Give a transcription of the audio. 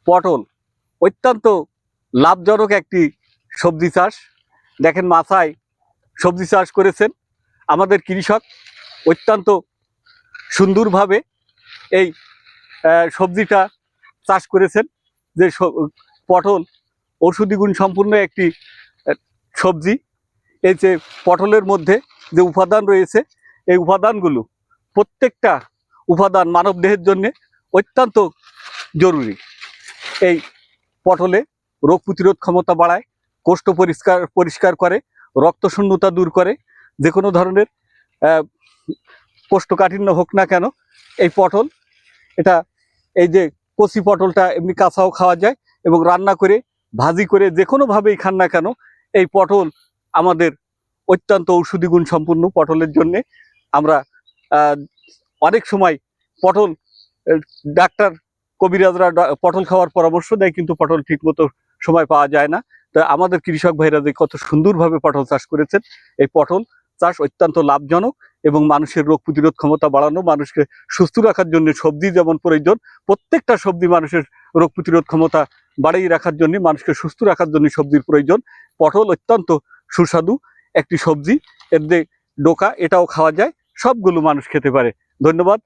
পটল অত্যন্ত লাভজনক একটি সবজি চাষ। দেখেন মাথায় সবজি চাষ করেছেন আমাদের কৃষক, অত্যন্ত সুন্দরভাবে এই সবজিটা চাষ করেছেন। যে পটল ঔষধি গুণ সম্পূর্ণ একটি সবজি। এই যে পটলের মধ্যে যে উপাদান রয়েছে, এই উপাদানগুলো প্রত্যেকটা উপাদান মানব দেহের জন্য অত্যন্ত জরুরি। এই পটলে রোগ প্রতিরোধ ক্ষমতা বাড়ায়, কোষ্ঠ পরিষ্কার করে, রক্তশূন্যতা দূর করে। যে কোনো ধরনের কোষ্ঠকাঠিন্য হোক না কেন, এই পটল এটা এই যে কচি পটলটা এমনি কাঁচাও খাওয়া যায় এবং রান্না করে ভাজি করে যে কোনোভাবেই খান না কেন, এই পটল আমাদের অত্যন্ত ঔষধি গুণ সম্পূর্ণ। পটলের জন্যে আমরা অনেক সময় পটল ডাক্তার কবিরাজরা পটল খাওয়ার পরামর্শ দেয়, কিন্তু পটল ঠিকমতো সময় পাওয়া যায় না। তো আমাদের কৃষক ভাইরা যে কত সুন্দরভাবে পটল চাষ করেছেন, এই পটল চাষ অত্যন্ত লাভজনক এবং মানুষের রোগ প্রতিরোধ ক্ষমতা বাড়ানো, মানুষকে সুস্থ রাখার জন্য সবজি যেমন প্রয়োজন, প্রত্যেকটা সবজি মানুষের রোগ প্রতিরোধ ক্ষমতা বাড়িয়ে রাখার জন্য, মানুষকে সুস্থ রাখার জন্য সবজির প্রয়োজন। পটল অত্যন্ত সুস্বাদু একটি সবজি, এর যে ডোকা এটাও খাওয়া যায়, সবগুলো মানুষ খেতে পারে। ধন্যবাদ।